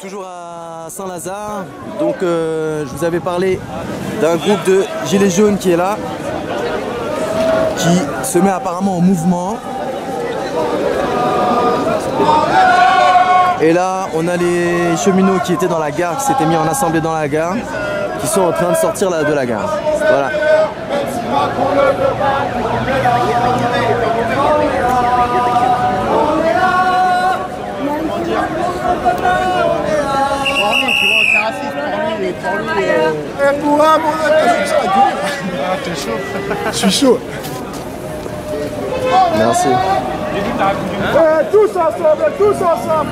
Toujours à Saint-Lazare, donc je vous avais parlé d'un groupe de gilets jaunes qui est là, qui se met apparemment en mouvement. Et là, on a les cheminots qui étaient dans la gare, qui s'étaient mis en assemblée dans la gare, qui sont en train de sortir de la gare. Voilà. Je suis chaud. Merci. Tous ensemble, tous ensemble.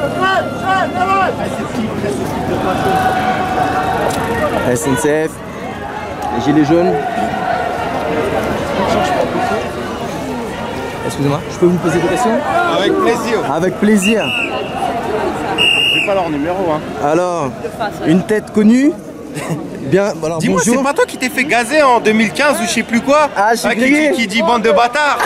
SNCF, les gilets jaunes. Excusez-moi, je peux vous poser des questions? Avec plaisir. Avec plaisir. J'ai pas leur numéro, hein. Alors, une tête connue. Bien, alors dis-moi, c'est pas toi qui t'es fait gazer en 2015 ou je sais plus quoi? Ah, je suis grillé. Qui dit bande de bâtards.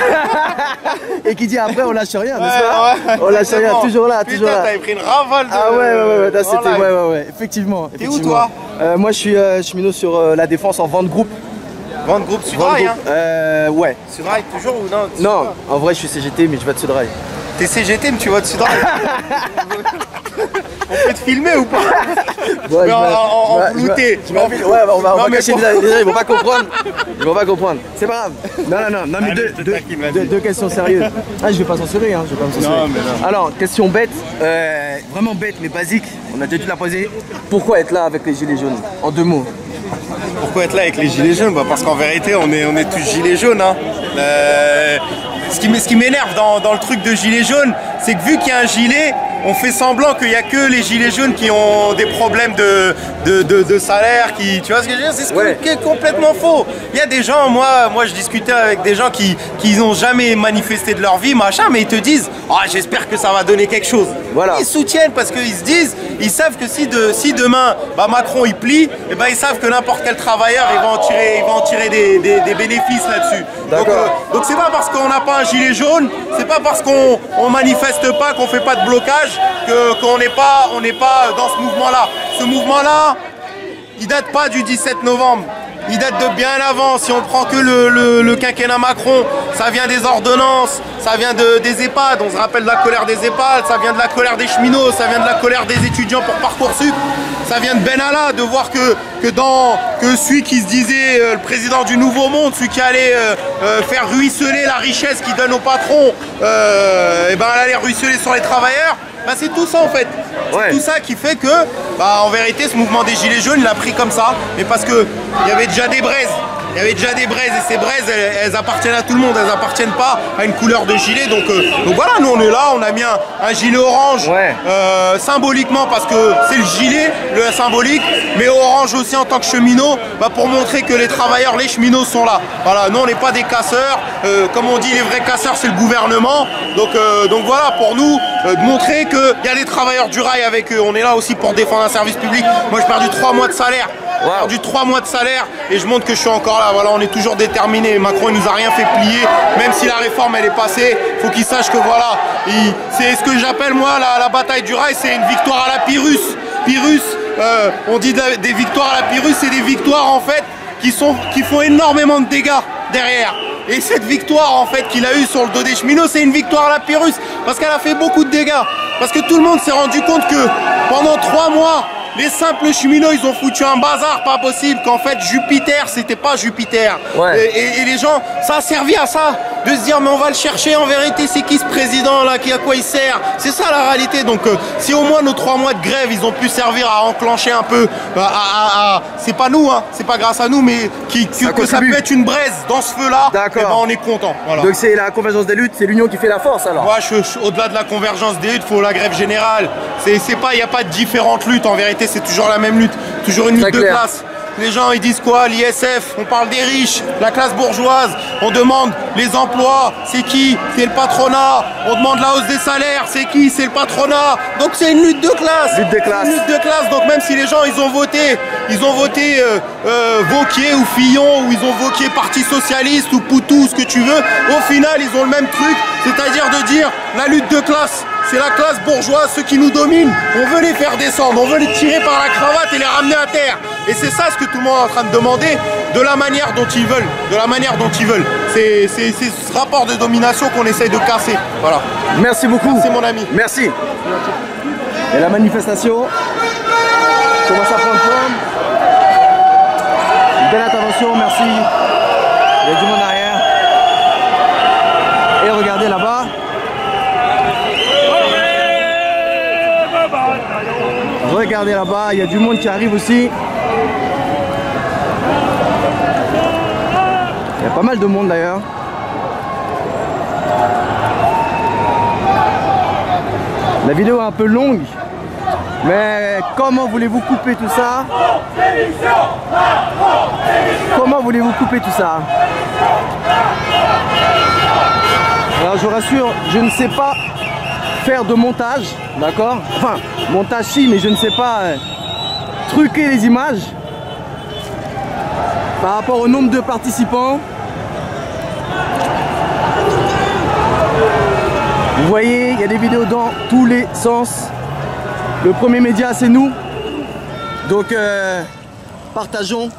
Et qui dit après on lâche rien, n'est-ce pas? On lâche rien, toujours là, toujours là. Putain, t'avais pris une ravale de... Ah ouais, là, c'était, ouais, effectivement. T'es où toi? Moi je suis cheminot sur la défense en vente groupe. Vente groupe Sudrail, hein? Ouais. Sudrail toujours ou non? Non, en vrai je suis CGT mais je vais de Sudrail. T'es CGT mais tu vas de Sudrail. On peut te filmer ou pas? Ouais, en blouté. Ouais, on va cacher déjà, ils vont pas comprendre. Ils vont pas comprendre. C'est pas grave. Non, mais deux questions sérieuses. Ah, je vais pas censurer, hein, je vais pas me censurer. Non, mais non. Alors, question bête, vraiment bête mais basique. On a déjà dû la poser. Pourquoi être là avec les gilets jaunes? En deux mots. Pourquoi être là avec les gilets jaunes? Parce qu'en vérité, on est tous gilets jaunes, hein. Ce qui m'énerve dans le truc de gilets jaunes, c'est que vu qu'il y a un gilet, on fait semblant qu'il n'y a que les gilets jaunes qui ont des problèmes de salaire, tu vois ce que je veux dire? C'est ce qui est complètement faux. Il y a des gens, moi je discutais avec des gens qui n'ont jamais manifesté de leur vie, machin, mais ils te disent « Ah, j'espère que ça va donner quelque chose ». Voilà. Ils soutiennent parce qu'ils se disent, ils savent que si demain Macron il plie, et ben ils savent que n'importe quel travailleur il va en tirer des bénéfices là-dessus. Donc c'est pas parce qu'on n'a pas un gilet jaune, c'est pas parce qu'on manifeste pas, qu'on fait pas de blocage qu'on n'est pas dans ce mouvement-là. Ce mouvement-là, il date pas du 17 novembre. Il date de bien avant. Si on prend que le quinquennat Macron, ça vient des ordonnances, ça vient des EHPAD, on se rappelle de la colère des EHPAD, ça vient de la colère des cheminots, ça vient de la colère des étudiants pour Parcoursup, ça vient de Benalla, de voir que celui qui se disait le président du Nouveau Monde, celui qui allait faire ruisseler la richesse qu'il donne aux patrons, et ben elle allait ruisseler sur les travailleurs. Bah c'est tout ça en fait, c'est tout ça qui fait que, en vérité ce mouvement des gilets jaunes il a pris comme ça, mais parce que il y avait déjà des braises, et ces braises elles appartiennent à tout le monde, elles appartiennent pas à une couleur de gilet, donc voilà, nous on est là, on a mis un gilet orange, symboliquement parce que c'est le gilet, le symbolique, mais orange aussi en tant que cheminot, pour montrer que les travailleurs, les cheminots sont là. Voilà, nous on n'est pas des casseurs, comme on dit les vrais casseurs c'est le gouvernement, donc voilà, pour nous, de montrer qu'il y a des travailleurs du rail avec eux, on est là aussi pour défendre un service public. Moi j'ai perdu 3 mois de salaire. J'ai perdu 3 mois de salaire et je montre que je suis encore là. Voilà, on est toujours déterminés. Macron il nous a rien fait plier, même si la réforme elle est passée. Faut qu'il sache que voilà, c'est ce que j'appelle moi la bataille du rail, c'est une victoire à la Pyrrhus. Pyrrhus, on dit des victoires à la Pyrrhus, c'est des victoires en fait qui font énormément de dégâts derrière. Et cette victoire en fait qu'il a eue sur le dos des cheminots, c'est une victoire à la Pyrrhus parce qu'elle a fait beaucoup de dégâts. Parce que tout le monde s'est rendu compte que pendant 3 mois, les simples cheminots, ils ont foutu un bazar pas possible, qu'en fait Jupiter, c'était pas Jupiter. Et les gens, ça a servi à ça, de se dire mais on va le chercher, en vérité c'est qui ce président là, à quoi il sert? C'est ça la réalité. Donc si au moins nos 3 mois de grève, ils ont pu servir à enclencher un peu, c'est pas nous, hein, c'est pas grâce à nous, mais que ça peut être une braise dans ce feu là, on est content. Voilà. Donc c'est la convergence des luttes, c'est l'union qui fait la force alors? Moi au-delà de la convergence des luttes, il faut la grève générale. Il n'y a pas de différentes luttes, en vérité c'est toujours la même lutte, toujours une lutte de classe. Les gens ils disent quoi? L'ISF, on parle des riches, la classe bourgeoise, on demande les emplois, c'est qui? C'est le patronat. On demande la hausse des salaires, c'est qui? C'est le patronat. Donc c'est une lutte de classe. Lutte de classe. Une lutte de classe. Donc même si les gens ils ont voté Wauquiez ou Fillon, ou ils ont voté Parti Socialiste ou Poutou, ce que tu veux, au final ils ont le même truc, c'est-à-dire de dire la lutte de classe. c'est la classe bourgeoise, ceux qui nous dominent. On veut les faire descendre, on veut les tirer par la cravate et les ramener à terre. Et c'est ça ce que tout le monde est en train de demander, de la manière dont ils veulent. De la manière dont ils veulent. C'est ce rapport de domination qu'on essaye de casser. Voilà. Merci beaucoup. Merci mon ami. Merci. Et la manifestation commence à prendre forme. Une belle intervention, merci. Il y a du monde derrière. Et regardez là-bas. Regardez là-bas, il y a du monde qui arrive aussi. Il y a pas mal de monde d'ailleurs. La vidéo est un peu longue, mais comment voulez-vous couper tout ça? Comment voulez-vous couper tout ça? Alors je vous rassure, je ne sais pas faire de montage, d'accord? Enfin, montage si, mais je ne sais pas truquer les images par rapport au nombre de participants. Vous voyez, il y a des vidéos dans tous les sens. Le premier média, c'est nous. Donc, partageons.